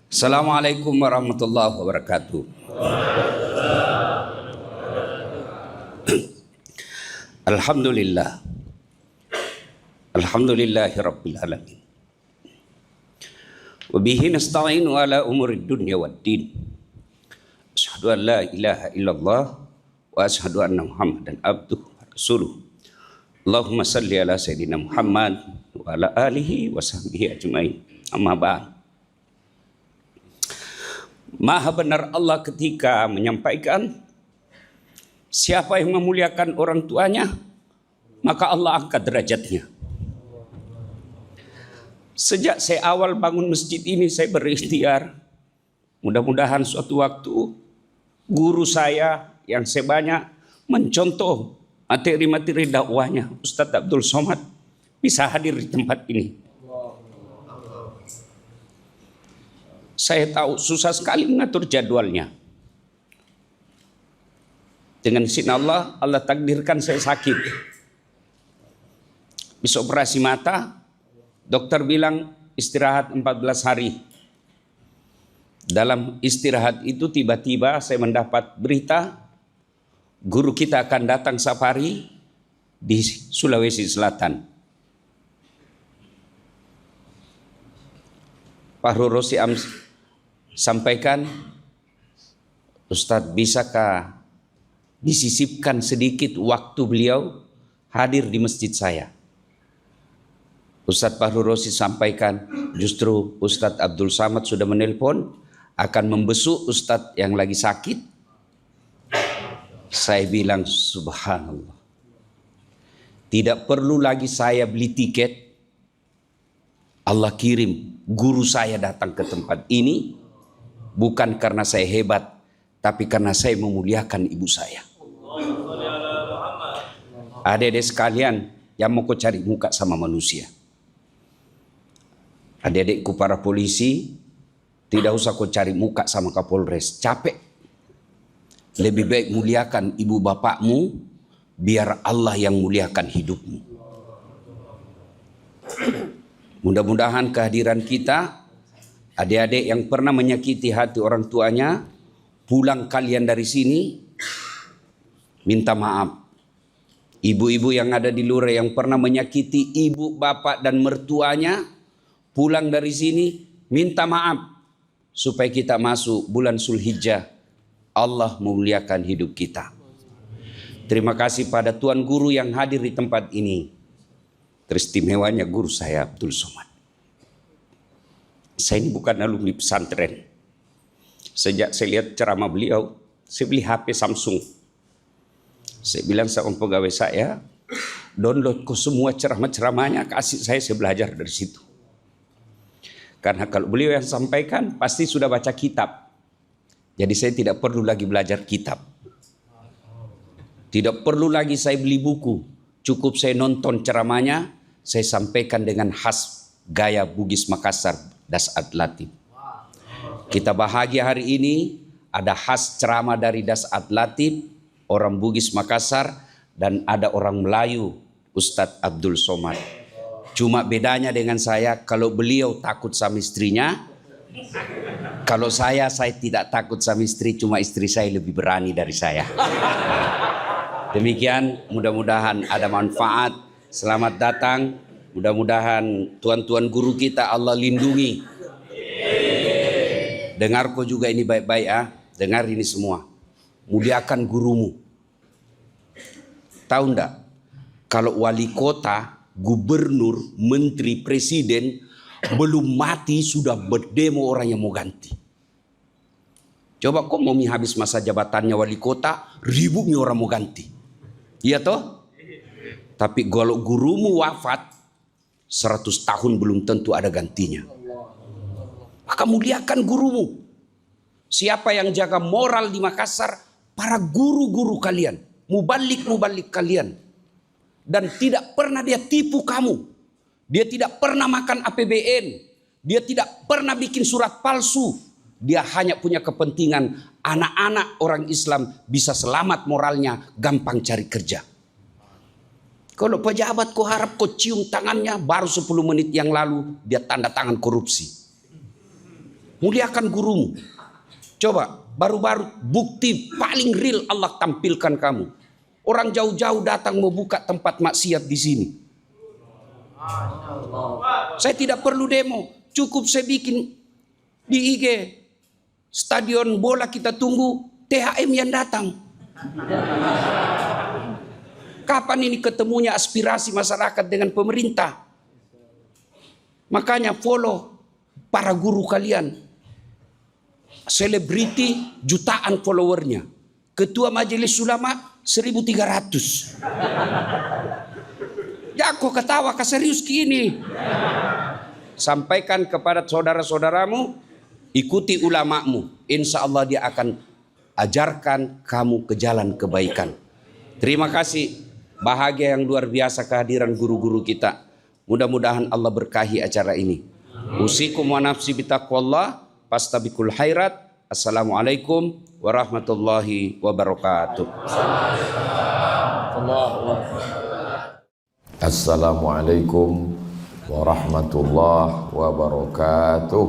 Assalamualaikum warahmatullahi wabarakatuh. Alhamdulillah. Alhamdulillahi rabbil alamin. Wa bihi nasta'inu ala umurid dunya waddin. Asyhadu an la ilaha illallah wa asyhadu anna Muhammadan abduhu wa rasuluh. Allahumma salli ala sayyidina Muhammad wa ala alihi wa sahbihi ajmain. Amma ba'd. Maha benar Allah ketika menyampaikan siapa yang memuliakan orang tuanya, maka Allah angkat derajatnya. Sejak saya awal bangun masjid ini, saya berikhtiar. Mudah-mudahan suatu waktu guru saya yang saya banyak mencontoh materi-materi dakwahnya, Ustadz Abdul Somad, bisa hadir di tempat ini. Saya tahu susah sekali mengatur jadwalnya. Dengan izin Allah, Allah takdirkan saya sakit. Bisa operasi mata, dokter bilang istirahat 14 hari. Dalam istirahat itu tiba-tiba saya mendapat berita guru kita akan datang safari di Sulawesi Selatan. Pak Rosi sampaikan, Ustadz, bisakah disisipkan sedikit waktu beliau hadir di masjid saya? Ustadz Fahru Rosi sampaikan, justru Ustadz Abdul Samad sudah menelpon akan membesuk Ustadz yang lagi sakit. Saya bilang subhanallah, tidak perlu lagi saya beli tiket. Allah kirim guru saya datang ke tempat ini bukan karena saya hebat, tapi karena saya memuliakan ibu saya. Adik-adik sekalian yang mau cari muka sama manusia, adik-adikku para polisi, tidak usah kau cari muka sama Kapolres, capek. Lebih baik muliakan ibu bapakmu, biar Allah yang muliakan hidupmu. Mudah-mudahan kehadiran kita, adik-adik yang pernah menyakiti hati orang tuanya, pulang kalian dari sini, minta maaf. Ibu-ibu yang ada di luar yang pernah menyakiti ibu, bapak, dan mertuanya, pulang dari sini, minta maaf. Supaya kita masuk bulan Zulhijjah, Allah memuliakan hidup kita. Terima kasih pada Tuan Guru yang hadir di tempat ini. Teristimewanya guru saya Abdul Somad. Saya ini bukan alumni pesantren. Sejak saya lihat ceramah beliau, saya beli HP Samsung. Saya bilang sama pegawai saya, download ke semua ceramah-ceramahnya, kasih saya belajar dari situ. Karena kalau beliau yang sampaikan, pasti sudah baca kitab. Jadi saya tidak perlu lagi belajar kitab. Tidak perlu lagi saya beli buku. Cukup saya nonton ceramahnya, saya sampaikan dengan khas gaya Bugis Makassar, Dasat Latif. Kita bahagia hari ini ada khas ceramah dari Dasat Latif, orang Bugis Makassar, dan ada orang Melayu, Ustadz Abdul Somad. Cuma bedanya dengan saya, kalau beliau takut sama istrinya, kalau saya tidak takut sama istri, cuma istri saya lebih berani dari saya. Demikian, mudah-mudahan ada manfaat. Selamat datang. Mudah-mudahan tuan-tuan guru kita Allah lindungi. Dengar kau juga ini baik-baik ya. Dengar ini semua. Muliakan gurumu. Tahu enggak? Kalau wali kota, gubernur, menteri, presiden belum mati sudah berdemo orang yang mau ganti. Coba kok mau habis masa jabatannya wali kota, ribunya orang mau ganti. Iya toh? Tapi kalau gurumu wafat, 100 tahun belum tentu ada gantinya. Maka muliakan gurumu. Siapa yang jaga moral di Makassar? Para guru-guru kalian, mubalik-mubalik kalian. Dan tidak pernah dia tipu kamu. Dia tidak pernah makan APBN. Dia tidak pernah bikin surat palsu. Dia hanya punya kepentingan anak-anak orang Islam bisa selamat moralnya, gampang cari kerja. Kalau pejabat kau harap kau cium tangannya, baru 10 menit yang lalu dia tanda tangan korupsi. Muliakan gurumu. Coba, baru-baru bukti paling real Allah tampilkan kamu. Orang jauh-jauh datang mau buka tempat maksiat di sini. Saya tidak perlu demo, cukup saya bikin di IG. Stadion bola kita tunggu THM yang datang. Kapan ini ketemunya aspirasi masyarakat dengan pemerintah? Makanya follow para guru kalian. Selebriti jutaan followernya. Ketua Majelis Ulama 1.300. Ya kok ketawa serius gini. Sampaikan kepada saudara-saudaramu, ikuti ulamamu. Insya Allah dia akan ajarkan kamu ke jalan kebaikan. Terima kasih. Bahagia yang luar biasa kehadiran guru-guru kita. Mudah-mudahan Allah berkahi acara ini. Usikum wa nafsi bitaqwallah. Fastabiqul khairat. Assalamualaikum warahmatullahi wabarakatuh. Assalamualaikum warahmatullahi wabarakatuh.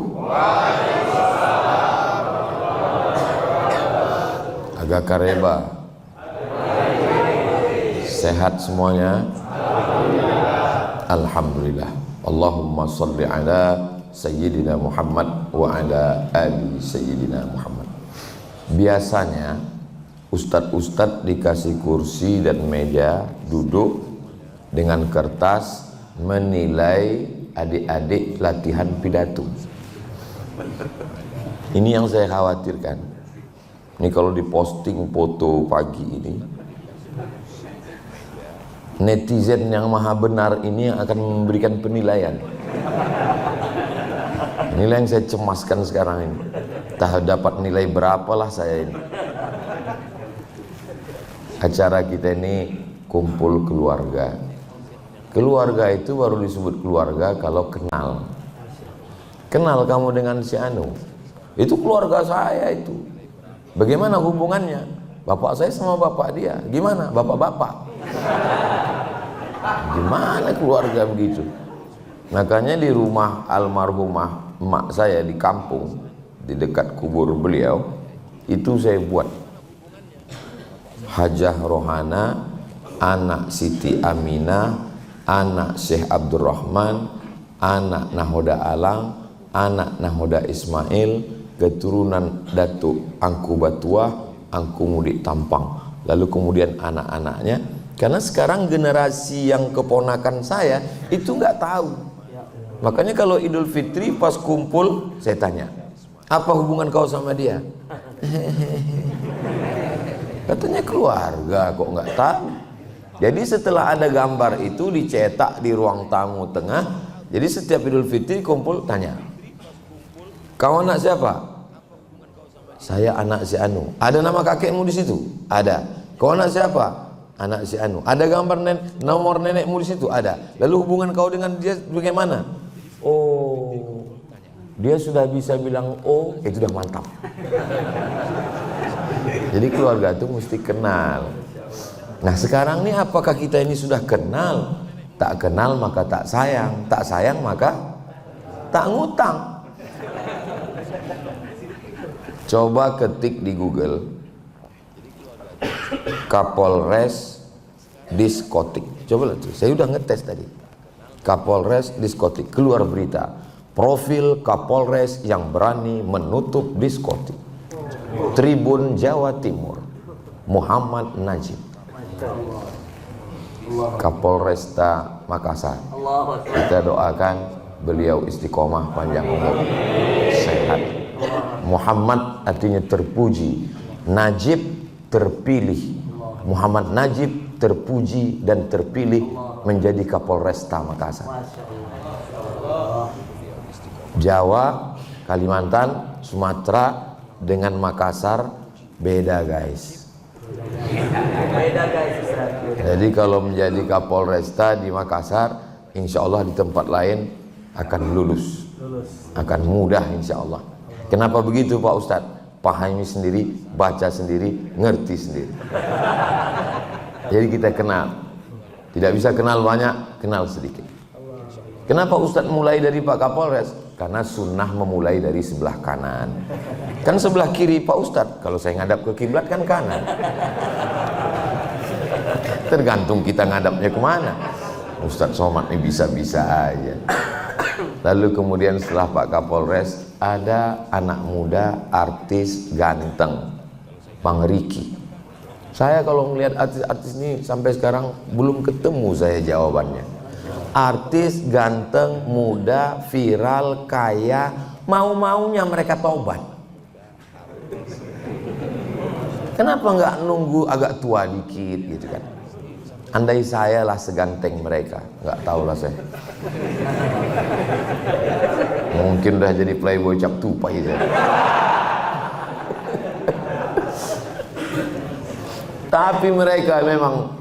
Agak kareba. Sehat semuanya? Alhamdulillah. Allahumma salli ala Sayyidina Muhammad wa ala ali Sayyidina Muhammad. Biasanya ustadz-ustadz dikasih kursi dan meja duduk dengan kertas menilai adik-adik latihan pidato. Ini yang saya khawatirkan. Ini kalau diposting foto pagi ini, netizen yang maha benar ini yang akan memberikan penilaian. Inilah yang saya cemaskan sekarang ini. Tak dapat nilai berapalah saya ini. Acara kita ini kumpul keluarga. Keluarga itu baru disebut keluarga kalau kenal. Kenal kamu dengan si Anu. Itu keluarga saya itu. Bagaimana hubungannya? Bapak saya sama bapak dia. Gimana? Bapak-bapak. Gimana keluarga begitu? Makanya di rumah almarhumah emak saya di kampung, di dekat kubur beliau, itu saya buat Hajah Rohana, anak Siti Aminah, anak Syekh Abdurrahman, anak Nahoda Alang, anak Nahoda Ismail, keturunan Datuk Angku Batuah, Angku Mudik Tampang, lalu kemudian anak-anaknya. Karena sekarang generasi yang keponakan saya itu nggak tahu. Makanya kalau Idul Fitri pas kumpul saya tanya, apa hubungan kau sama dia? Katanya keluarga, kok nggak tahu. Jadi setelah ada gambar itu dicetak di ruang tamu tengah. Jadi setiap Idul Fitri kumpul tanya, kau anak siapa? Saya anak si Anu. Ada nama kakekmu di situ? Ada. Kau anak siapa? Anak si Anu. Ada gambar nomor nenekmu di situ? Ada. Lalu hubungan kau dengan dia bagaimana? Oh, dia sudah bisa bilang oh, itu sudah mantap. Jadi keluarga itu mesti kenal. Nah sekarang ini apakah kita ini sudah kenal? Tak kenal maka tak sayang, tak sayang maka tak ngutang. Coba ketik di Google Kapolres diskotik. Coba lihat tuh, saya udah ngetes tadi. Kapolres diskotik, keluar berita. Profil Kapolres yang berani menutup diskotik. Tribun Jawa Timur, Muhammad Najib. Kapolresta Makassar. Kita doakan beliau istiqomah, panjang umur, sehat. Muhammad artinya terpuji, Najib terpilih. Muhammad Najib terpuji dan terpilih menjadi Kapolresta Makassar. Jawa, Kalimantan, Sumatera dengan Makassar beda guys. Jadi kalau menjadi Kapolresta di Makassar, insya Allah di tempat lain akan lulus, akan mudah insya Allah. Kenapa begitu Pak Ustadz? Pahami sendiri, baca sendiri, ngerti sendiri. Jadi kita kenal. Tidak bisa kenal banyak, kenal sedikit. Kenapa Ustadz mulai dari Pak Kapolres? karena sunnah memulai dari sebelah kanan. Kan sebelah kiri Pak Ustadz, kalau saya ngadap ke kiblat kan kanan. Tergantung kita ngadapnya kemana. Ustadz Somad ini bisa-bisa aja. Lalu kemudian setelah Pak Kapolres, ada anak muda artis ganteng, Bang Riki. Saya kalau melihat artis-artis ini sampai sekarang belum ketemu saya jawabannya. Artis ganteng, muda, viral, kaya, mau-maunya mereka taubat. Kenapa nggak nunggu agak tua dikit gitu kan? Andai saya lah seganteng mereka, nggak tahu lah saya. Mungkin udah jadi playboy cap tupai saya. Tapi mereka memang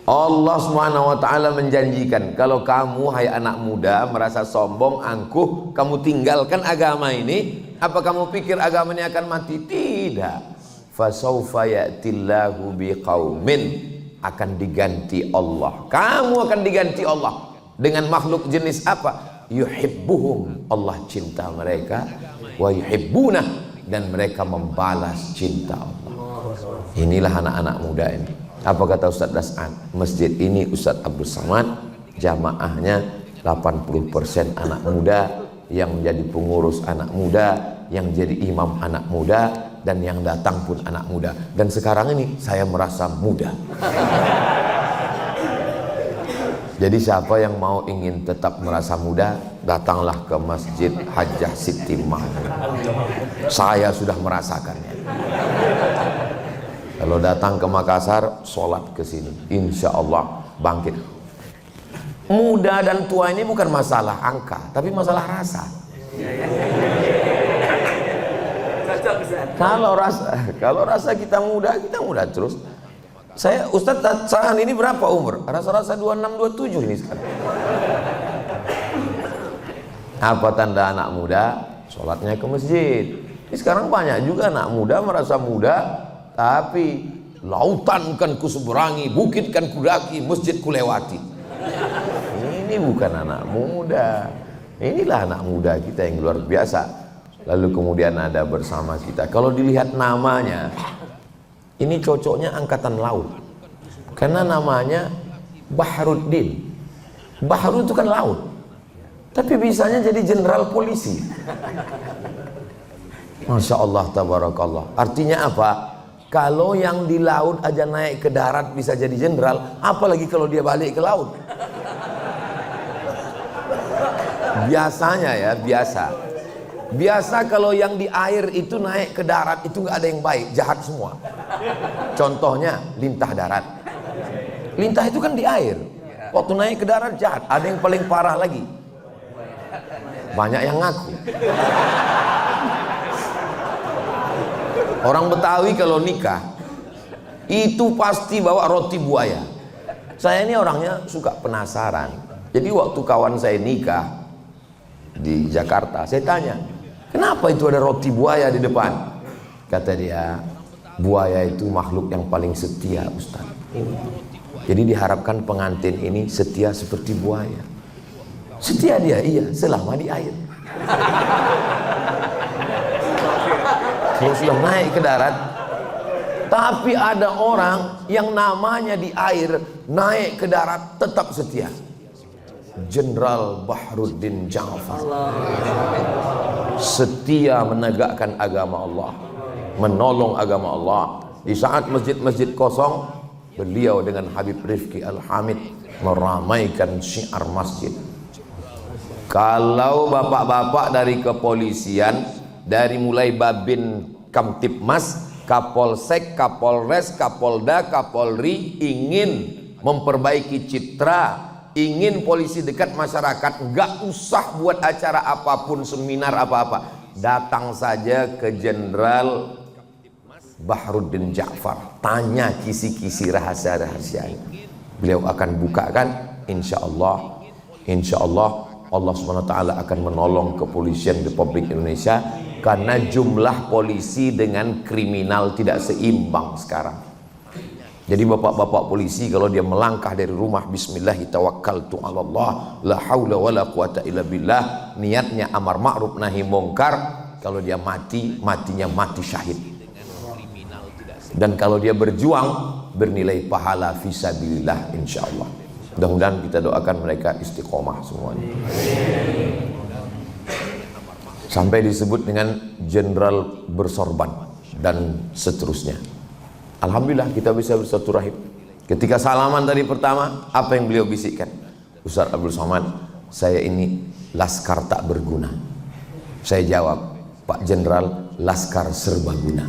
Allah SWT menjanjikan, kalau kamu hai anak muda merasa sombong, angkuh, kamu tinggalkan agama ini, apa kamu pikir agama ini akan mati? Tidak. Fasawfa ya'tillahu biqaumin, akan diganti Allah. Kamu akan diganti Allah dengan makhluk jenis apa? Yuhibbuhum, Allah cinta mereka, wa yuhibbunah, dan mereka membalas cinta Allah. Inilah anak-anak muda ini. Apa kata Ustadz Das'an? Masjid ini Ustadz Abdul Samad, jamaahnya 80% anak muda, yang menjadi pengurus anak muda, yang jadi imam anak muda, dan yang datang pun anak muda. Dan sekarang ini saya merasa muda. Jadi siapa yang mau ingin tetap merasa muda, datanglah ke Masjid Hajjah Siti Mahmud. Saya sudah merasakannya. Kalau datang ke Makassar, sholat ke sini, insya Allah bangkit. Muda dan tua ini bukan masalah angka, tapi masalah rasa. Kalau rasa kita muda terus. Saya Ustadz Saan ini berapa umur? Rasa-rasa 26, 27 ini sekarang. Apa tanda anak muda? Sholatnya ke masjid. Ini sekarang banyak juga anak muda merasa muda, tapi lautan kan kuseberangi, bukit kan kudaki, masjid kulewati. Ini bukan anak muda. Inilah anak muda kita yang luar biasa. Lalu kemudian ada bersama kita. Kalau dilihat namanya, ini cocoknya angkatan laut. Karena namanya Bahruddin. Bahru itu kan laut. Tapi bisanya jadi jenderal polisi. Masya Allah, tabarakallah. Artinya apa? Kalau yang di laut aja naik ke darat bisa jadi jenderal, apalagi kalau dia balik ke laut. Biasanya ya, biasa kalau yang di air itu naik ke darat itu nggak ada yang baik, jahat semua. Contohnya lintah darat. Lintah itu kan di air. Waktu naik ke darat jahat. Ada yang paling parah lagi. Banyak yang ngaku. Orang Betawi kalau nikah itu pasti bawa roti buaya. Saya ini orangnya suka penasaran. Jadi waktu kawan saya nikah di Jakarta, saya tanya, kenapa itu ada roti buaya di depan? Kata dia, buaya itu makhluk yang paling setia, Ustaz. Jadi diharapkan pengantin ini setia seperti buaya. Setia dia, iya, selama di air. Kalau sudah naik ke darat. Tapi ada orang yang namanya di air, naik ke darat tetap setia. Jenderal Bahruddin Ja'far. Setia menegakkan agama Allah, menolong agama Allah. Di saat masjid-masjid kosong, beliau dengan Habib Rifki Al-Hamid meramaikan syiar masjid. Kalau bapak-bapak dari kepolisian, dari mulai Babin Kamtipmas, Kapolsek, Kapolres, Kapolda, Kapolri ingin memperbaiki citra, ingin polisi dekat masyarakat, nggak usah buat acara apapun, seminar apa-apa, datang saja ke Jenderal Bahruddin Ja'far, tanya kisi-kisi rahasia-rahasianya, beliau akan bukakan. Insya Allah Allah SWT akan menolong kepolisian Republik Indonesia, karena jumlah polisi dengan kriminal tidak seimbang sekarang. Jadi bapak-bapak polisi kalau dia melangkah dari rumah, bismillahi tawakkaltu 'alallah la haula wala quwata illa billah, niatnya amar ma'ruf nahi mungkar, kalau dia mati, matinya mati syahid. Dan kalau dia berjuang, bernilai pahala fisabilillah insyaallah. Mudah-mudahan kita doakan mereka istiqomah semuanya. Sampai disebut dengan jenderal bersorban dan seterusnya. Alhamdulillah kita bisa bersilaturahim. Ketika salaman tadi pertama, apa yang beliau bisikkan? Ustaz Abdul Somad, saya ini laskar tak berguna. Saya jawab, Pak Jenderal, laskar serbaguna.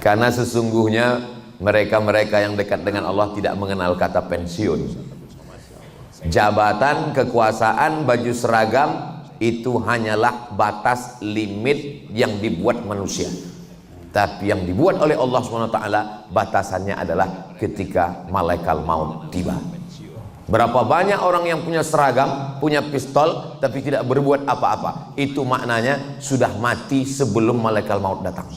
Karena sesungguhnya mereka-mereka yang dekat dengan Allah tidak mengenal kata pensiun. Jabatan, kekuasaan, baju seragam itu hanyalah batas limit yang dibuat manusia. Tapi yang dibuat oleh Allah SWT, batasannya adalah ketika malaikat maut tiba. Berapa banyak orang yang punya seragam, punya pistol, tapi tidak berbuat apa-apa. Itu maknanya sudah mati sebelum malaikat maut datang.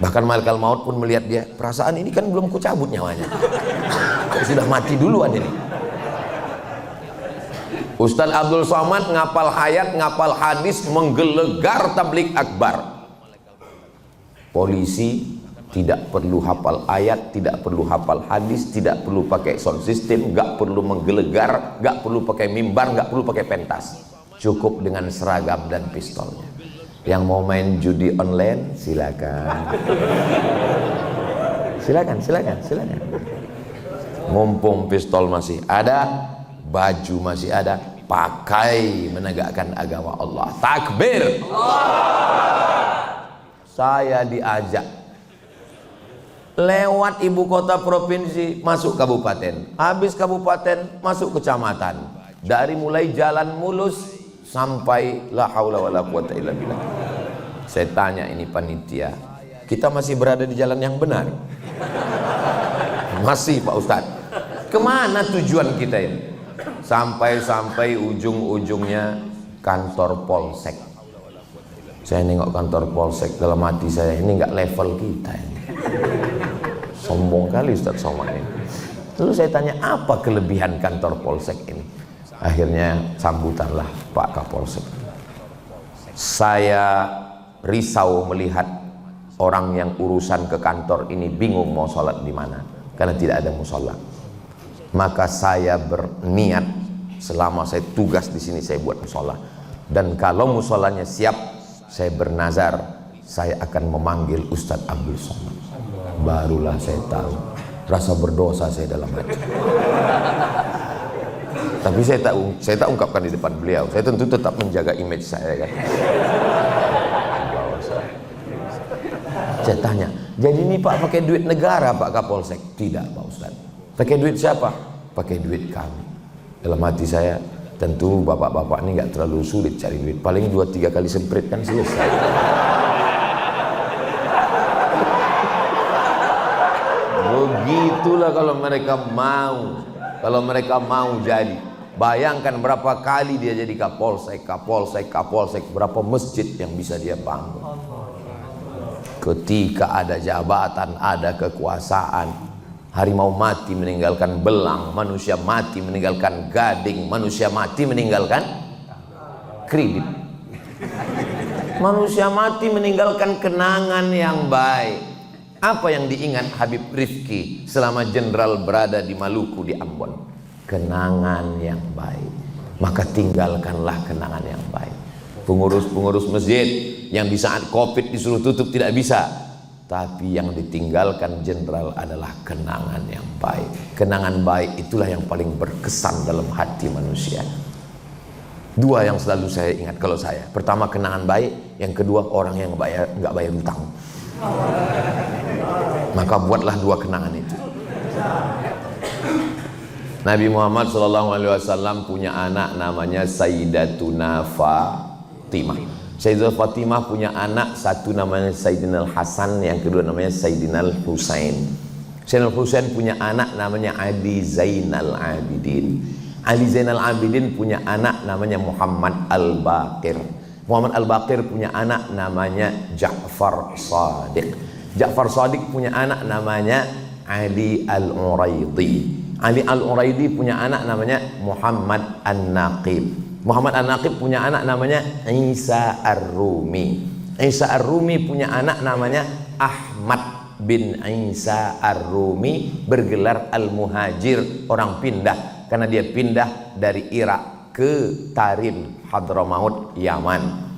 Bahkan malaikat maut pun melihat dia, perasaan ini kan belum kucabut nyawanya, kok sudah mati duluan ini. Ustaz Abdul Somad ngapal hayat, ngapal hadis, menggelegar tablik akbar. Polisi tidak perlu hafal ayat, tidak perlu hafal hadis, tidak perlu pakai sound system, nggak perlu menggelegar, nggak perlu pakai mimbar, nggak perlu pakai pentas. Cukup dengan seragam dan pistolnya. Yang mau main judi online silakan. Silakan. Mumpung pistol masih ada, baju masih ada, pakai menegakkan agama Allah. Takbir. Saya diajak lewat ibu kota provinsi masuk kabupaten, habis kabupaten masuk kecamatan, dari mulai jalan mulus sampai la haula wala quwata illa billah. Saya tanya ini panitia, kita masih berada di jalan yang benar? Masih Pak Ustadz. Kemana tujuan kita ini? Sampai ujung-ujungnya kantor polsek. Saya nengok kantor polsek, dalam hati saya, ini nggak level kita ini. Sombong kali Ustaz Somad ini. Lalu saya tanya, apa kelebihan kantor polsek ini? Akhirnya sambutanlah Pak Kapolsek. Saya risau melihat orang yang urusan ke kantor ini bingung mau sholat di mana, karena tidak ada musola. Maka saya berniat selama saya tugas di sini saya buat musola. Dan kalau musolanya siap, saya bernazar saya akan memanggil Ustadz Abdul Somad. Barulah saya tahu rasa berdosa saya dalam hati. Tapi saya tak ungkapkan di depan beliau. Saya tentu tetap menjaga image saya kan. Saya tanya, jadi ini Pak pakai duit negara Pak Kapolsek? Tidak Pak Ustadz. Pakai duit siapa? Pakai duit kami. Dalam hati saya, tentu bapak-bapak ini nggak terlalu sulit cari duit, paling 2-3 kali semprit kan selesai. Begitulah kalau mereka mau jadi. Bayangkan berapa kali dia jadi kapolsek, berapa masjid yang bisa dia bangun. Ketika ada jabatan, ada kekuasaan, harimau mati meninggalkan belang, manusia mati meninggalkan gading, manusia mati meninggalkan kredit, manusia mati meninggalkan kenangan yang baik. Apa yang diingat Habib Rifki selama jenderal berada di Maluku, di Ambon? Kenangan yang baik. Maka tinggalkanlah kenangan yang baik. Pengurus-pengurus masjid yang di saat Covid disuruh tutup tidak bisa, tapi yang ditinggalkan jenderal adalah kenangan yang baik. Kenangan baik itulah yang paling berkesan dalam hati manusia. Dua yang selalu saya ingat kalau saya. Pertama kenangan baik, yang kedua orang yang nggak bayar hutang. Maka buatlah dua kenangan itu. Nabi Muhammad SAW punya anak namanya Sayyidatuna Fatimah. Sayyidatul Fatimah punya anak, satu namanya Sayyidina Hasan, yang kedua namanya Sayyidina Husain. Sayyidina Husain punya anak namanya Ali Zainal Abidin. Ali Zainal Abidin punya anak namanya Muhammad Al-Baqir. Muhammad Al-Baqir punya anak namanya Ja'far Shadiq. Ja'far Shadiq punya anak namanya Ali Al-Uraidi. Ali Al-Uraidi punya anak namanya Muhammad An-Naqib. Muhammad An-Naqib punya anak namanya Isa Ar-Rumi. Isa Ar-Rumi punya anak namanya Ahmad bin Isa Ar-Rumi, bergelar Al-Muhajir, orang pindah, karena dia pindah dari Irak ke Tarim, Hadramaut, Yaman.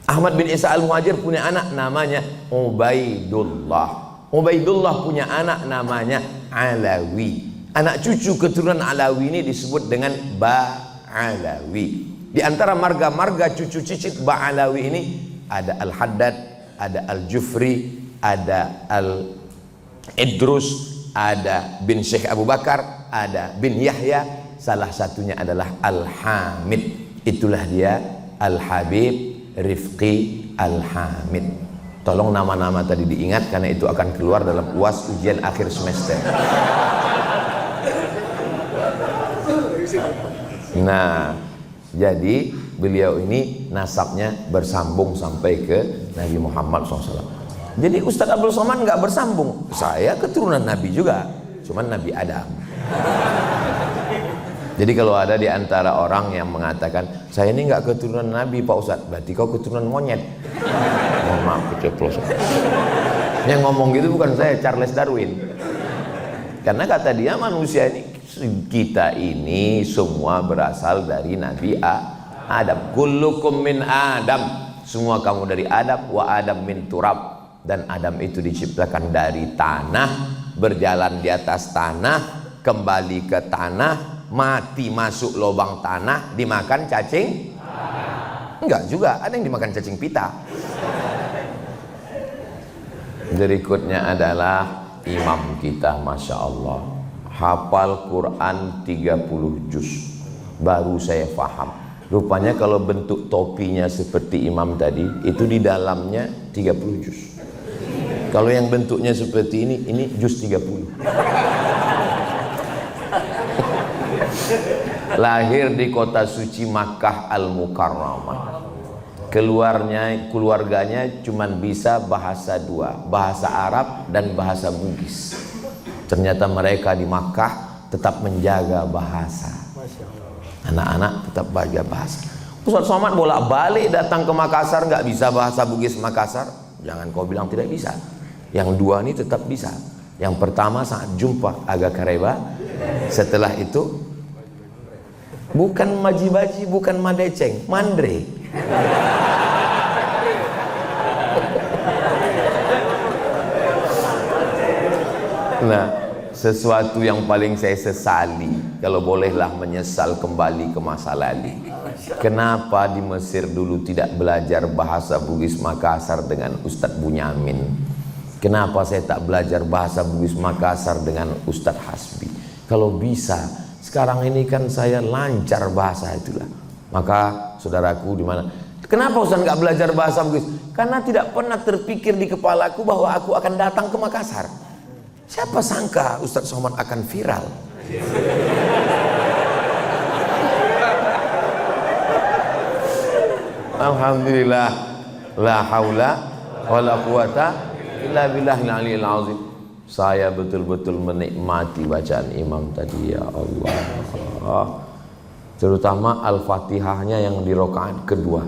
Ahmad bin Isa Al-Muhajir punya anak namanya Ubaidullah. Ubaidullah punya anak namanya Alawi. Anak cucu keturunan Alawi ini disebut dengan Ba'alawi. Di antara marga-marga cucu cicit Ba'alawi ini ada Al-Haddad, ada Al-Jufri, ada Al-Idrus, ada bin Syekh Abu Bakar, ada bin Yahya. Salah satunya adalah Al-Hamid. Itulah dia Al-Habib Rifqi Al-Hamid. Tolong nama-nama tadi diingat, karena itu akan keluar dalam UAS ujian akhir semester. Nah, jadi beliau ini nasabnya bersambung sampai ke Nabi Muhammad SAW. Jadi Ustadz Abdul Somad nggak bersambung. Saya keturunan Nabi juga, cuman Nabi Adam. Jadi kalau ada di antara orang yang mengatakan saya ini nggak keturunan Nabi Pak Ustadz, berarti kau keturunan monyet. Mohon maaf, keceplosan. Yang ngomong gitu bukan saya, Charles Darwin. Karena kata dia manusia ini, kita ini semua berasal dari Nabi Adam. Kullukum min Adam. Semua kamu dari Adam, wa Adam min turab. Dan Adam itu diciptakan dari tanah, berjalan di atas tanah, kembali ke tanah, mati masuk lubang tanah, dimakan cacing? Enggak juga, ada yang dimakan cacing pita. Berikutnya adalah imam kita, Masya Allah, hafal Quran 30 juz. Baru saya paham, rupanya kalau bentuk topinya seperti imam tadi, itu di dalamnya 30 juz. Kalau yang bentuknya seperti ini juz 30. Lahir di kota suci Makkah Al-Mukarramah. Keluarganya cuman bisa bahasa dua, bahasa Arab dan bahasa Bugis. Ternyata mereka di Makkah tetap menjaga bahasa. Anak-anak tetap baca bahasa. Ustaz Somad bolak-balik datang ke Makassar nggak bisa bahasa Bugis Makassar. Jangan kau bilang tidak bisa. Yang dua ini tetap bisa. Yang pertama saat jumpa agak kareba. Setelah itu bukan maji-baji, bukan madeceng, mandre. Nah, sesuatu yang paling saya sesali, kalau bolehlah menyesal kembali ke masa lalu. Kenapa di Mesir dulu tidak belajar bahasa Bugis Makassar dengan Ustadz Bunyamin? Kenapa saya tak belajar bahasa Bugis Makassar dengan Ustadz Hasbi? Kalau bisa, sekarang ini kan saya lancar bahasa itulah. Maka saudaraku di mana? Kenapa Ustaz nggak belajar bahasa Bugis? Karena tidak pernah terpikir di kepalaku bahwa aku akan datang ke Makassar. Siapa sangka Ustaz Somad akan viral? Alhamdulillah, la haula wala quwata illa billahil aliyil azim. Saya betul-betul menikmati bacaan imam tadi, ya Allah. Terutama Al-Fatihahnya yang di rakaat kedua.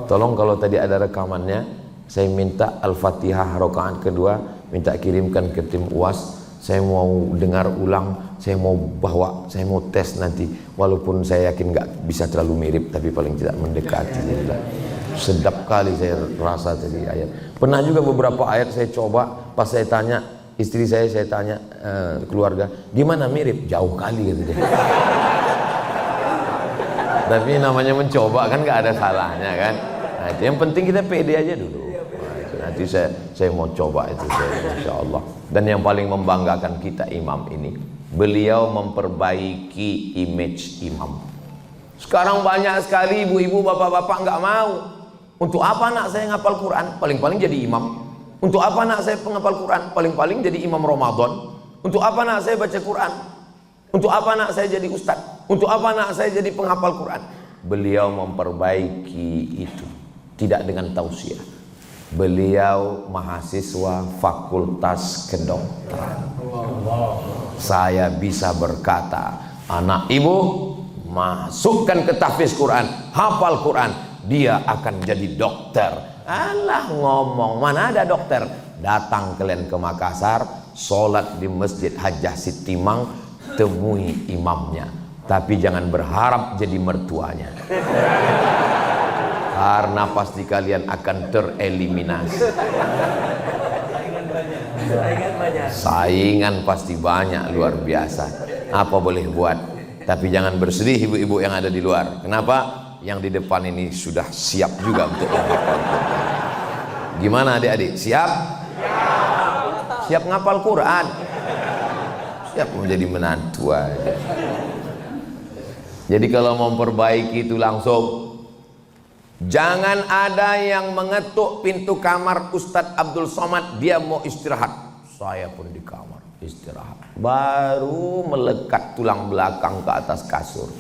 Tolong kalau tadi ada rekamannya, saya minta Al-Fatihah rakaat kedua, minta kirimkan ke tim UAS. Saya mau dengar ulang, saya mau bawa, saya mau tes nanti. Walaupun saya yakin nggak bisa terlalu mirip, tapi paling tidak mendekati. Sedap kali saya rasa tadi ayat. Pernah juga beberapa ayat saya coba, pas saya tanya istri saya tanya keluarga, gimana mirip? Jauh kali gitu deh. Tapi namanya mencoba kan nggak ada salahnya kan. Nah, itu yang penting kita pede aja dulu. Nah, itu nanti saya mau coba itu, Masya Allah. Dan yang paling membanggakan kita imam ini, beliau memperbaiki image imam. Sekarang banyak sekali ibu-ibu, bapak-bapak nggak mau. Untuk apa anak saya ngapal Quran? Paling-paling jadi imam. Untuk apa anak saya penghafal Quran? Paling-paling jadi imam Ramadan. Untuk apa anak saya baca Quran? Untuk apa anak saya jadi ustadz? Untuk apa anak saya jadi penghafal Quran? Beliau memperbaiki itu, tidak dengan tausiah. Beliau mahasiswa Fakultas Kedokteran. Saya bisa berkata, anak ibu masukkan ke tahfiz Quran, hafal Quran, dia akan jadi dokter. Alah ngomong, mana ada dokter? Datang kalian ke Makassar, sholat di Masjid Hajjah Sitimang, temui imamnya, tapi jangan berharap jadi mertuanya, karena pasti kalian akan tereliminasi. Saingan pasti banyak, luar biasa. Apa boleh buat, tapi jangan bersedih ibu-ibu yang ada di luar. Kenapa? Yang di depan ini sudah siap juga untuk menghafal. Gimana adik-adik? Siap? Siap ngapal Quran? Siap menjadi menantu aja. Jadi kalau mau memperbaiki itu langsung, jangan ada yang mengetuk pintu kamar Ustadz Abdul Somad, dia mau istirahat. Saya pun di kamar istirahat, baru melekat tulang belakang ke atas kasur.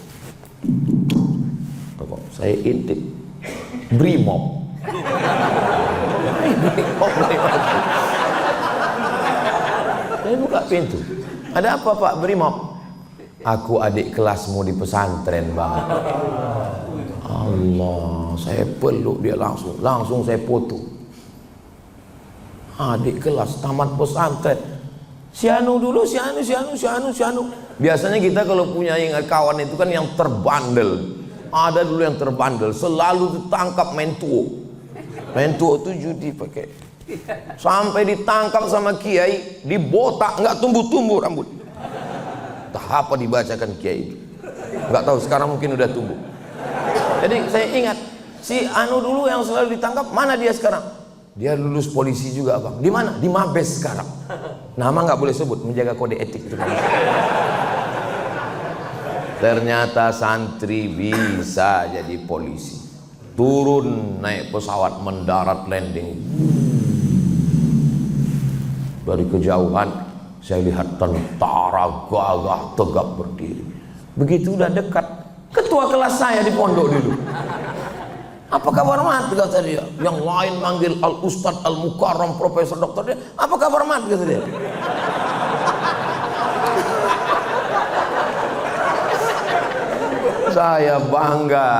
Saya intip Brimob. Saya buka pintu. Ada apa Pak Brimob? Aku adik kelasmu di pesantren bang. Allah, saya peluk dia langsung saya foto. Adik kelas tamat pesantren. Si Anu dulu, si Anu. Biasanya kita kalau punya kawan itu kan yang terbandel. Ada dulu yang terbandel, selalu ditangkap main tuo itu judi pakai. Sampai ditangkap sama kiai, dibotak, nggak tumbuh rambut. Entah apa dibacakan kiai itu, nggak tahu, sekarang mungkin udah tumbuh. Jadi saya ingat si Anu dulu yang selalu ditangkap, mana dia sekarang? Dia lulus polisi juga bang. Di mana? Di Mabes sekarang. Nama nggak boleh sebut, menjaga kode etik itu. Ternyata santri bisa jadi polisi. Turun naik pesawat, mendarat landing. Dari kejauhan saya lihat tentara gagah tegap berdiri. Begitu udah dekat, ketua kelas saya di pondok dulu. Apa kabar mat? Kata dia. Yang lain manggil Al Ustadz Al Mukarram Profesor Dokter dia. Apa kabar mat? Kata dia. Saya bangga,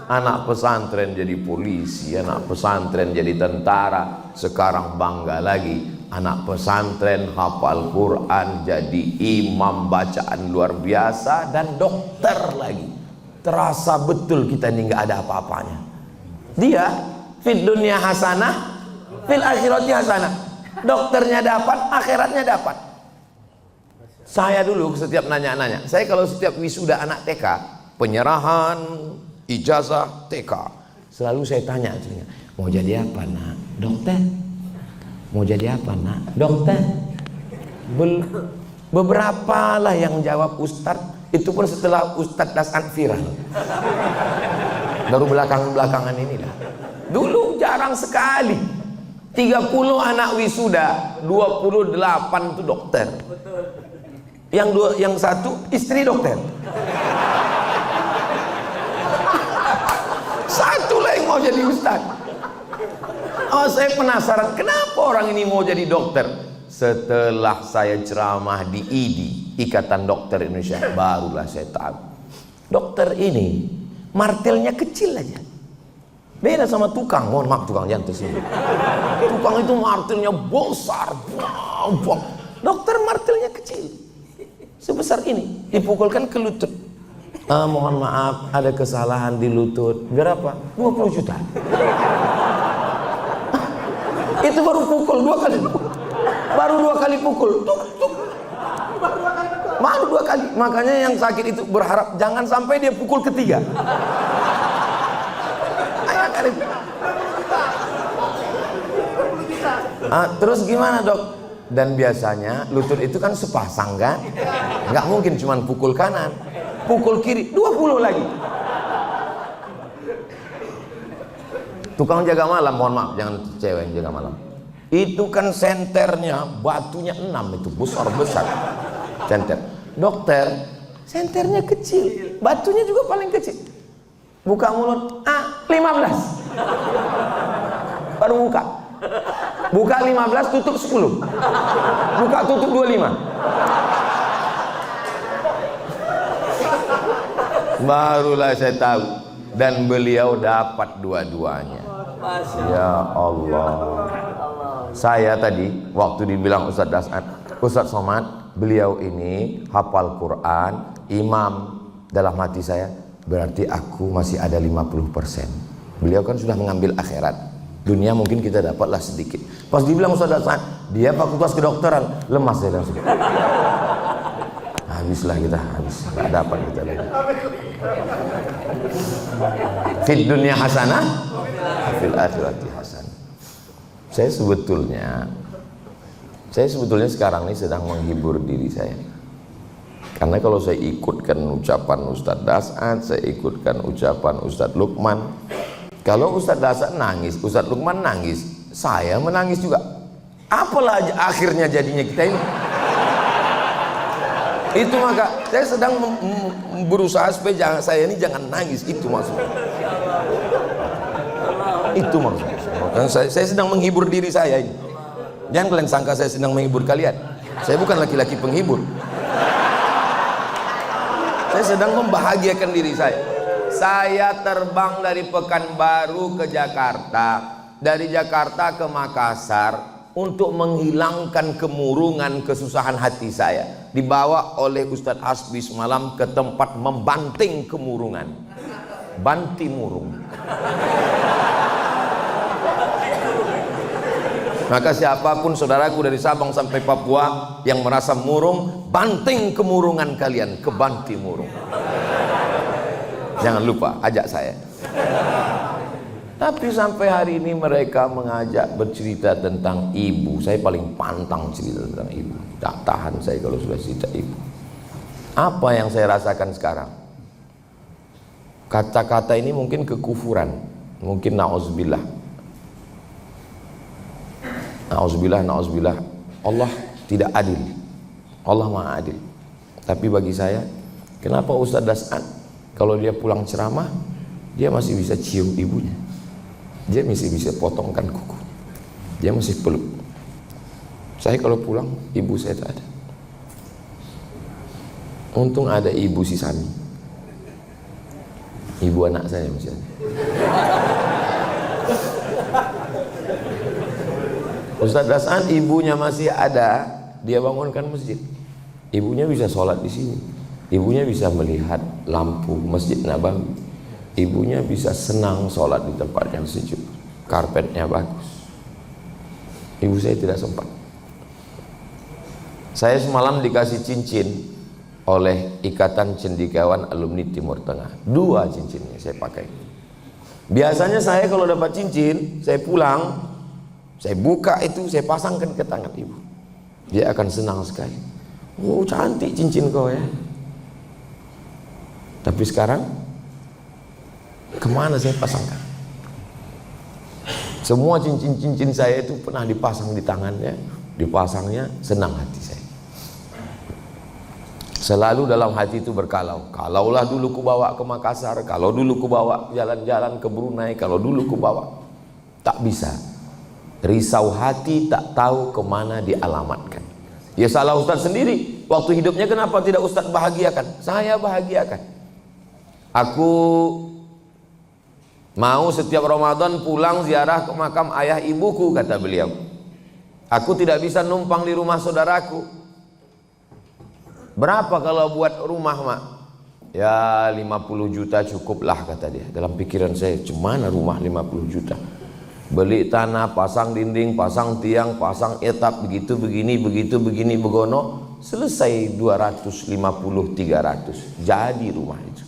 anak pesantren jadi polisi, anak pesantren jadi tentara. Sekarang bangga lagi, anak pesantren hafal Quran, jadi imam bacaan luar biasa, dan dokter lagi. Terasa betul kita ini nggak ada apa-apanya. Dia fid dunya hasanah, fil akhirati hasanah. Dokternya dapat, akhiratnya dapat. Saya dulu setiap nanya-nanya, saya kalau setiap wisuda anak TK, penyerahan ijazah TK, selalu saya tanya, mau jadi apa nak? Dokter. Mau jadi apa nak? Dokter. Beberapa lah yang jawab Ustadz, itu pun setelah Ustadz Dasan viral. Baru belakangan inilah. Dulu jarang sekali. 30 anak wisuda, 28 itu dokter. Yang satu istri dokter. Satu lah yang mau jadi ustadz. Oh, saya penasaran kenapa orang ini mau jadi dokter. Setelah saya ceramah di IDI, Ikatan Dokter Indonesia, barulah saya tahu dokter ini martilnya kecil aja. Beda sama tukang, mohon maaf tukang jangan tersinggung. Tukang itu martilnya besar, bang. Dokter martilnya kecil, sebesar ini, dipukulkan ke lutut. Mohon maaf, ada kesalahan di lutut. Berapa? 20 juta. Itu baru pukul 2 kali. Baru 2 kali pukul. Tuk, tuk. Baru 2 kali. Makanya yang sakit itu berharap jangan sampai dia pukul ketiga. Terus gimana dok? Dan biasanya lutut itu kan sepasang kan? Nggak mungkin cuma pukul kanan. Pukul kiri 20 lagi. Tukang jaga malam, mohon maaf, jangan cewek yang jaga malam. Itu kan senternya batunya 6 itu, besar-besar. Senter. Dokter, senternya kecil, batunya juga paling kecil. Buka mulut, 15. Baru buka. Buka 15, tutup 10. Buka tutup 25. Barulah saya tahu. Dan beliau dapat dua-duanya. Ya Allah. Saya tadi waktu dibilang Ustadz Das'ad, Ustadz Somad, beliau ini hafal Quran, imam. Dalam hati saya, berarti aku masih ada 50%. Beliau kan sudah mengambil akhirat. Dunia mungkin kita dapatlah sedikit. Pas dibilang Ustadz Das'ad, dia fakultas kedokteran, lemas saya langsung. Habislah kita, habis. Gak dapat kita lagi. Fid dunya hasanah, fil akhirati hasanah. Saya sebetulnya sekarang ini sedang menghibur diri saya. Karena kalau saya ikutkan ucapan Ustadz Das'ad, saya ikutkan ucapan Ustadz Lukman. Kalau Ustadz Das'ad nangis, Ustadz Lukman nangis, saya menangis juga. Apalah akhirnya jadinya kita ini. Itu maka saya sedang berusaha supaya saya ini jangan nangis. Itu maksudnya. Itu maksudnya. Dan saya sedang menghibur diri saya ini. Jangan kalian sangka saya sedang menghibur kalian. Saya bukan laki-laki penghibur. Saya sedang membahagiakan diri saya. Saya terbang dari Pekanbaru ke Jakarta, dari Jakarta ke Makassar untuk menghilangkan kemurungan, kesusahan hati saya. Dibawa oleh Ustadz Hasbi semalam ke tempat membanting kemurungan. Banti murung. Maka siapapun saudaraku dari Sabang sampai Papua yang merasa murung, banting kemurungan kalian ke Banti Murung. Jangan lupa ajak saya. Tapi sampai hari ini mereka mengajak bercerita tentang ibu. Saya paling pantang cerita tentang ibu. Tak tahan saya kalau sudah cerita ibu. Apa yang saya rasakan sekarang? Kata-kata ini mungkin kekufuran, mungkin na'udzubillah. Na'udzubillah, Allah tidak adil. Allah maha adil. Tapi bagi saya, kenapa Ustadz Das'ad kalau dia pulang ceramah, dia masih bisa cium ibunya, dia masih bisa potongkan kuku, dia masih peluk. Saya kalau pulang, ibu saya tak ada. Untung ada ibu si Sami, ibu anak saya masih ada. Ustadz Das'ad ibunya masih ada, dia bangunkan masjid. Ibunya bisa sholat di sini. Ibunya bisa melihat lampu Masjid Nabawi. Ibunya bisa senang sholat di tempat yang sejuk. Karpetnya bagus. Ibu saya tidak sempat. Saya semalam dikasih cincin oleh Ikatan Cendekiawan Alumni Timur Tengah. 2 cincinnya saya pakai. Biasanya saya kalau dapat cincin, saya pulang, saya buka itu, saya pasangkan ke tangan ibu. Dia akan senang sekali. Oh, cantik cincin kau ya. Tapi sekarang kemana saya pasangkan? Semua cincin-cincin saya itu pernah dipasang di tangannya, dipasangnya, senang hati saya. Selalu dalam hati itu berkalau. Kalaulah dulu ku bawa ke Makassar, kalau dulu ku bawa jalan-jalan ke Brunei, kalau dulu ku bawa. Tak bisa. Risau hati tak tahu kemana dialamatkan. Ya salah Ustadz sendiri. Waktu hidupnya kenapa tidak Ustadz bahagiakan? Saya bahagiakan. Aku mau setiap Ramadan pulang ziarah ke makam ayah ibuku, kata beliau. Aku tidak bisa numpang di rumah saudaraku. Berapa kalau buat rumah, Mak? Ya 50 juta cukuplah, kata dia. Dalam pikiran saya, cemana rumah 50 juta? Beli tanah, pasang dinding, pasang tiang, pasang etap, begitu begini, begitu begini, begono, selesai 250-300 jadi rumah itu.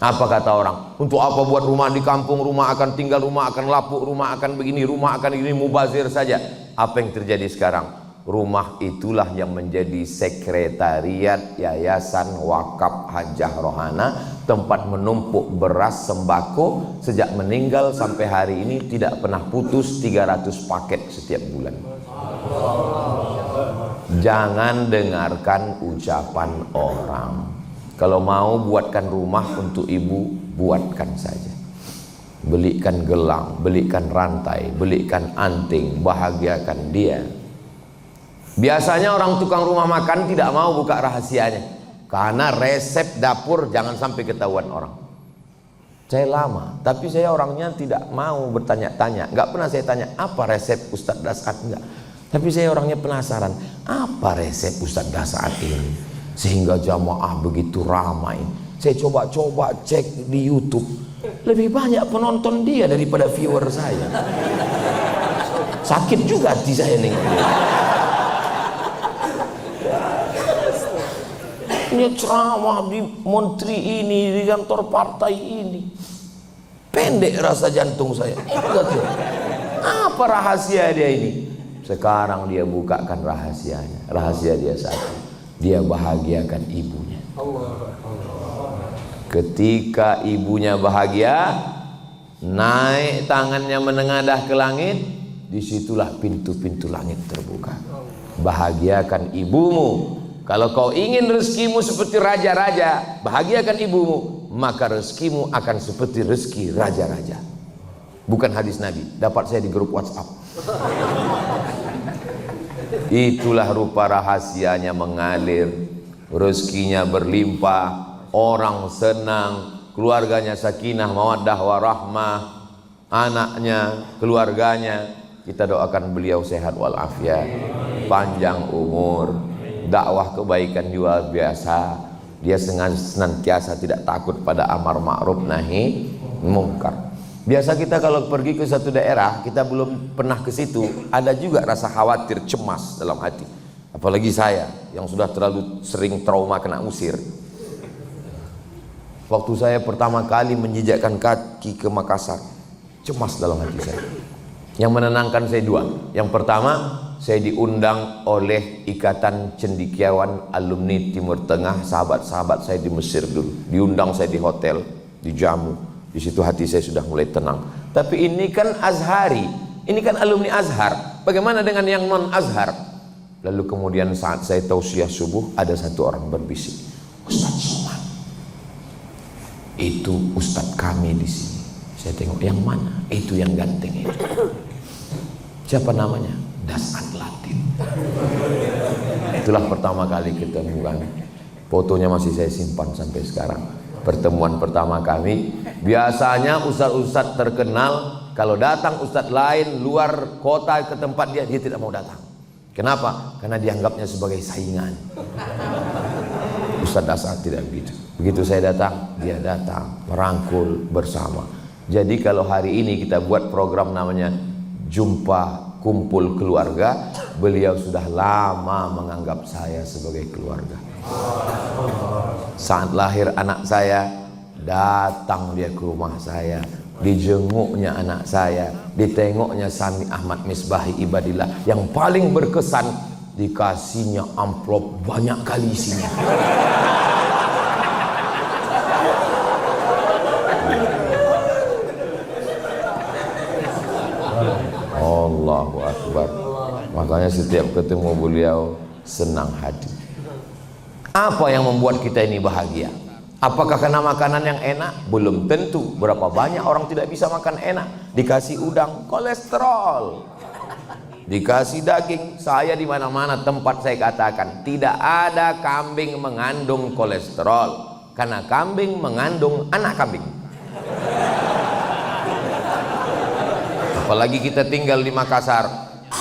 Apa kata orang? Untuk apa buat rumah di kampung? Rumah akan tinggal, rumah akan lapuk, rumah akan begini, rumah akan begini, mubazir saja. Apa yang terjadi sekarang? Rumah itulah yang menjadi sekretariat Yayasan Wakaf Hajah Rohana, tempat menumpuk beras sembako. Sejak meninggal sampai hari ini tidak pernah putus, 300 paket setiap bulan. Jangan dengarkan ucapan orang. Kalau mau buatkan rumah untuk ibu, buatkan saja. belikan gelang, belikan rantai, belikan anting, bahagiakan dia. Biasanya orang tukang rumah makan tidak mau buka rahasianya, karena resep dapur jangan sampai ketahuan orang. Saya lama, tapi saya orangnya tidak mau bertanya-tanya. Nggak pernah saya tanya apa resep Ustadz Dasaat, enggak. Tapi saya orangnya penasaran, apa resep Ustadz Dasaat ini sehingga jamaah begitu ramai. Saya coba-coba cek di YouTube, lebih banyak penonton dia daripada viewer saya. Sakit juga hati saya nih. Ini ceramah di menteri ini, di kantor partai ini, pendek rasa jantung saya. Apa rahasia dia ini? Sekarang dia bukakan rahasianya. Rahasia dia satu, dia bahagiakan ibunya. Ketika ibunya bahagia, naik tangannya menengadah ke langit, disitulah pintu-pintu langit terbuka. Bahagiakan ibumu. Kalau kau ingin rezekimu seperti raja-raja, bahagiakan ibumu, maka rezekimu akan seperti rezeki raja-raja. Bukan hadis Nabi, dapat saya di grup WhatsApp. Itulah rupa rahasianya mengalir, rezekinya berlimpah, orang senang, keluarganya sakinah, mawaddah, warahmah, anaknya, keluarganya. Kita doakan beliau sehat walafiat, panjang umur, dakwah kebaikan luar biasa. Dia senantiasa tidak takut pada amar ma'ruf nahi mungkar. Biasa kita kalau pergi ke satu daerah, kita belum pernah ke situ, ada juga rasa khawatir, cemas dalam hati. Apalagi saya yang sudah terlalu sering trauma kena usir. Waktu saya pertama kali menjejakkan kaki ke Makassar, cemas dalam hati saya. Yang menenangkan saya dua. Yang pertama, saya diundang oleh Ikatan Cendekiawan Alumni Timur Tengah, sahabat-sahabat saya di Mesir dulu. Diundang saya di hotel, dijamu. Di situ hati saya sudah mulai tenang. Tapi ini kan Azhari, ini kan alumni Azhar. Bagaimana dengan yang non Azhar? Lalu kemudian saat saya tausiah subuh, ada satu orang berbisik, Ustadz Somad, itu Ustadz kami di sini. Saya tengok, yang mana? Itu yang ganteng itu. Siapa namanya? Dasaat Latin. Itulah pertama kali ketemu kami. Fotonya masih saya simpan sampai sekarang. Pertemuan pertama kami. Biasanya ustadz-ustadz terkenal, kalau datang ustadz lain luar kota ke tempat dia tidak mau datang. Kenapa? Karena dianggapnya sebagai saingan. Ustadz Dasaat tidak begitu. Begitu saya datang, dia datang, merangkul bersama. Jadi kalau hari ini kita buat program namanya Jumpa Kumpul Keluarga, beliau sudah lama menganggap saya sebagai keluarga. Saat lahir anak saya, datang dia ke rumah saya, dijenguknya anak saya, ditengoknya Sami Ahmad Misbahi Ibadillah. Yang paling berkesan, dikasihnya amplop banyak kali isinya. Allahu Akbar. Makanya setiap ketemu beliau senang hati. Apa yang membuat kita ini bahagia? Apakah karena makanan yang enak? Belum tentu. Berapa banyak orang tidak bisa makan enak. Dikasih udang, kolesterol. Dikasih daging. Saya di mana-mana tempat saya katakan, tidak ada kambing mengandung kolesterol, karena kambing mengandung anak kambing. Apalagi kita tinggal di Makassar,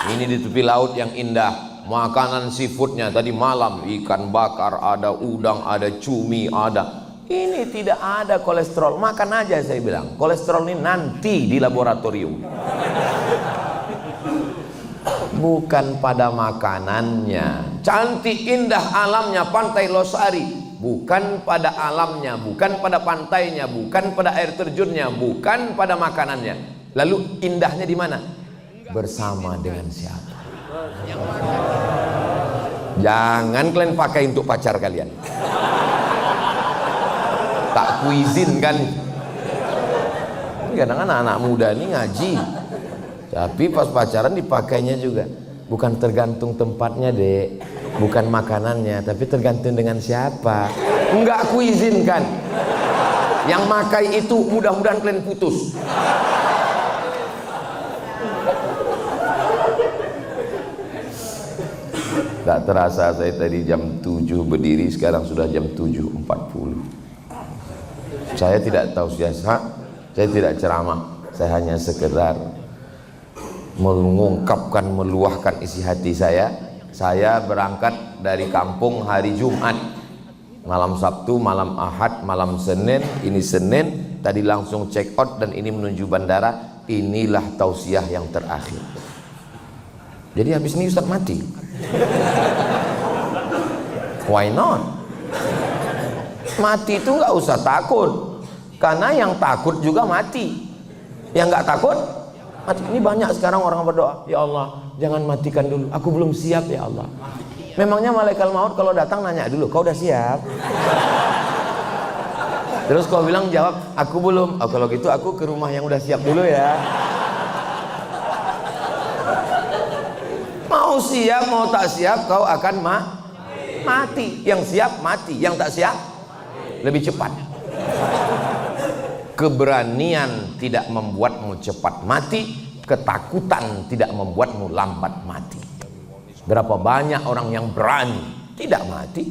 ini di tepi laut yang indah. Makanan seafoodnya tadi malam, ikan bakar ada, udang ada, cumi ada. Ini tidak ada kolesterol. Makan aja saya bilang. Kolesterol ini nanti di laboratorium. Bukan pada makanannya. Cantik indah alamnya Pantai Losari, bukan pada alamnya, bukan pada pantainya, bukan pada air terjunnya, bukan pada makanannya. Lalu indahnya di mana? Bersama dengan siapa? Jangan kalian pakai untuk pacar kalian. Tak kuizinkan. Kadang anak-anak muda ini ngaji, tapi pas pacaran dipakainya juga. Bukan tergantung tempatnya, Dek. Bukan makanannya, tapi tergantung dengan siapa. Enggak kuizinkan. Yang makai itu mudah-mudahan kalian putus. Gak terasa saya tadi jam 7 berdiri, sekarang sudah jam 7.40. Saya tidak tahu siasat, saya tidak ceramah, saya hanya sekedar mengungkapkan, meluahkan isi hati saya. Saya berangkat dari kampung hari Jumat, malam Sabtu, malam Ahad, malam Senin, ini Senin, tadi langsung check out dan ini menuju bandara. Inilah tausiah yang terakhir. Jadi habis ini Ustaz mati. Why not? Mati itu nggak usah takut, karena yang takut juga mati. Yang nggak takut mati. Ini banyak sekarang orang berdoa, ya Allah jangan matikan dulu, aku belum siap ya Allah. Memangnya malaikat maut kalau datang nanya dulu, kau udah siap? Terus kau bilang jawab, aku belum. Oh, kalau gitu aku ke rumah yang udah siap dulu ya. Mau siap mau tak siap kau akan mati. Yang siap mati, yang tak siap lebih cepat. Keberanian tidak membuatmu cepat mati, ketakutan tidak membuatmu lambat mati. Berapa banyak orang yang berani tidak mati.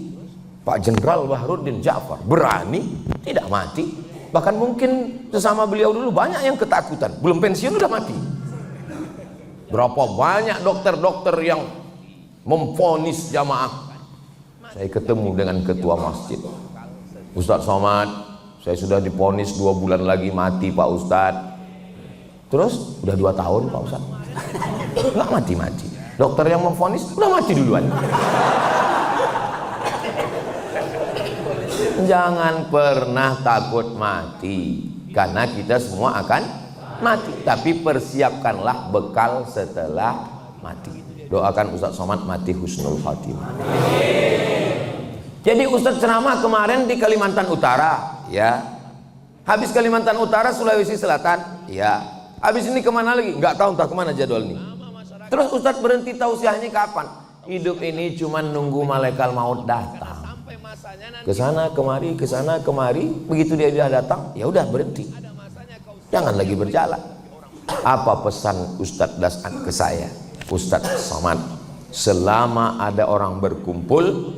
Pak Jenderal Baharudin Ja'far berani tidak mati. Bahkan mungkin sesama beliau dulu banyak yang ketakutan, belum pensiun udah mati. Berapa banyak dokter-dokter yang memvonis jamaah. Saya ketemu dengan ketua masjid, Ustadz Somad, saya sudah divonis 2 bulan lagi mati Pak Ustadz. Terus udah 2 tahun Pak Ustadz nggak mati-mati. Dokter yang memvonis udah mati duluan. Jangan pernah takut mati, karena kita semua akan mati. Tapi persiapkanlah bekal setelah mati. Doakan Ustadz Somad mati husnul khatimah. Jadi Ustadz ceramah kemarin di Kalimantan Utara, ya. Habis Kalimantan Utara, Sulawesi Selatan, ya. Habis ini kemana lagi? Nggak tahu, entah kemana jadwal ini. Terus Ustadz berhenti tausiahnya kapan? Hidup ini cuma nunggu malaikat maut datang. Kesana kemari, kesana kemari. Begitu dia sudah datang, ya udah berhenti. Jangan lagi berjalan. Apa pesan Ustadz Dasan ke saya? Ustadz Somad, selama ada orang berkumpul,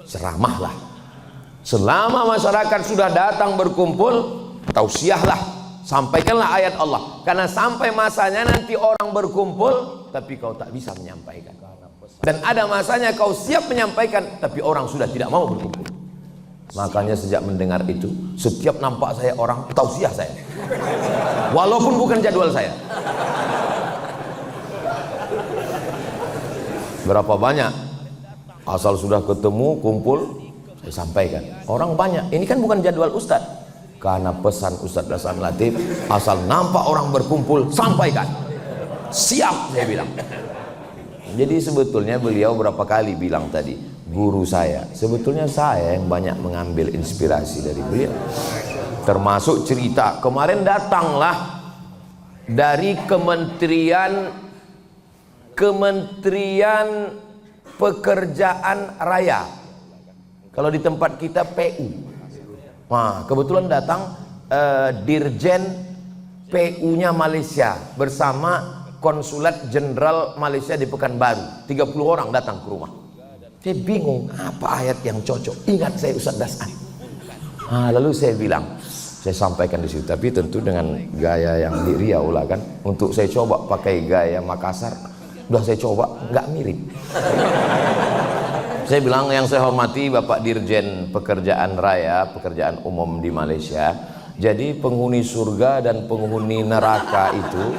ceramahlah. Selama masyarakat sudah datang berkumpul, tausiahlah, sampaikanlah ayat Allah. Karena sampai masanya nanti orang berkumpul tapi kau tak bisa menyampaikan. Dan ada masanya kau siap menyampaikan tapi orang sudah tidak mau berkumpul. Makanya sejak mendengar itu, setiap nampak saya orang, tausiah saya, walaupun bukan jadwal saya. Berapa banyak asal sudah ketemu kumpul saya sampaikan. Orang banyak, ini kan bukan jadwal Ustadz, karena pesan Ustadz Dasan Latif, asal nampak orang berkumpul sampaikan. Siap, saya bilang. Jadi sebetulnya beliau berapa kali bilang tadi, guru saya. Sebetulnya saya yang banyak mengambil inspirasi dari beliau. Termasuk cerita kemarin datanglah dari Kementerian Pekerjaan Raya. Kalau di tempat kita PU. Nah, kebetulan datang Dirjen PU-nya Malaysia bersama Konsulat Jenderal Malaysia di Pekanbaru. 30 orang datang ke rumah. Saya bingung apa ayat yang cocok. Ingat saya Ustadz Dasan. Nah, lalu saya bilang, saya sampaikan di situ, tapi tentu dengan gaya yang di Riau lah kan. Untuk saya coba pakai gaya Makassar, udah saya coba nggak mirip. Saya bilang, yang saya hormati Bapak Dirjen Pekerjaan Raya, Pekerjaan Umum di Malaysia. Jadi penghuni surga dan penghuni neraka itu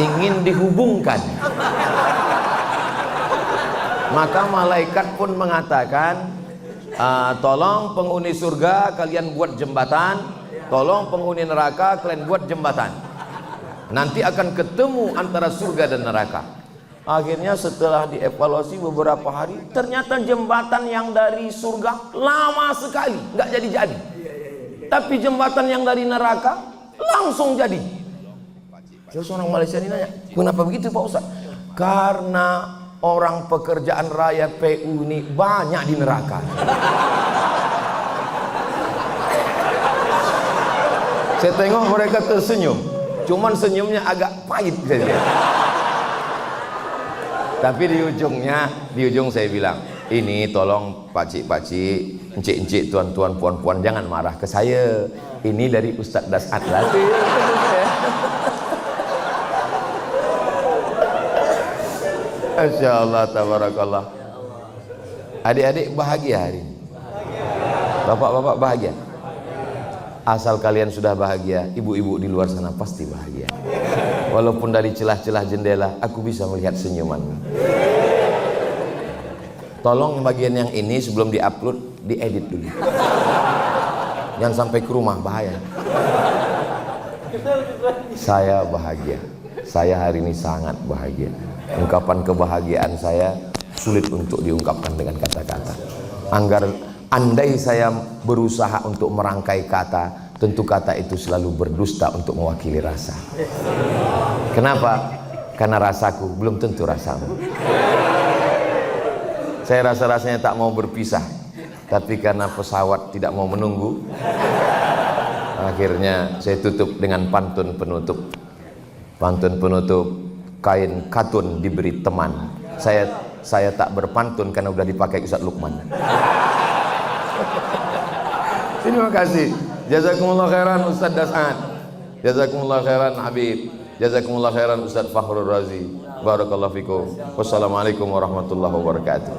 ingin dihubungkan. Maka malaikat pun mengatakan, tolong penghuni surga kalian buat jembatan, tolong penghuni neraka kalian buat jembatan. Nanti akan ketemu antara surga dan neraka. Akhirnya setelah dievaluasi beberapa hari, ternyata jembatan yang dari surga lama sekali, nggak jadi-jadi. Tapi jembatan yang dari neraka langsung jadi. Terus orang Malaysia ini nanya, kenapa begitu Pak Ustaz? Karena orang pekerjaan raya PU ini banyak di neraka. Saya tengok mereka tersenyum, cuman senyumnya agak pahit saja. Tapi di ujung saya bilang, ini tolong pakcik-pakcik, encik-encik, tuan-tuan, puan-puan, jangan marah ke saya. Ini dari Ustadz Dasat Latif. Masya Allah, tabarakallah. Adik-adik bahagia hari ini. Bapak-bapak bahagia. Asal kalian sudah bahagia, ibu-ibu di luar sana pasti bahagia. Walaupun dari celah-celah jendela, aku bisa melihat senyumanmu. Tolong bagian yang ini sebelum diupload, diedit dulu. Jangan sampai ke rumah, bahaya. Saya bahagia. Saya hari ini sangat bahagia. Ungkapan kebahagiaan saya sulit untuk diungkapkan dengan kata-kata. Andai saya berusaha untuk merangkai kata, tentu kata itu selalu berdusta untuk mewakili rasa. Kenapa? Karena rasaku belum tentu rasamu. Saya rasa-rasanya tak mau berpisah, tapi karena pesawat tidak mau menunggu, akhirnya saya tutup dengan pantun penutup. Pantun penutup, kain katun diberi teman. Saya tak berpantun karena udah dipakai Ustadz Lukman. Terima kasih. Jazakumullah khairan Ustadz Dasat. Jazakumullah khairan Habib. Jazakumullah khairan Ustadz Fakhrul Razi. Barakallahu fikum. Wassalamualaikum warahmatullahi wabarakatuh.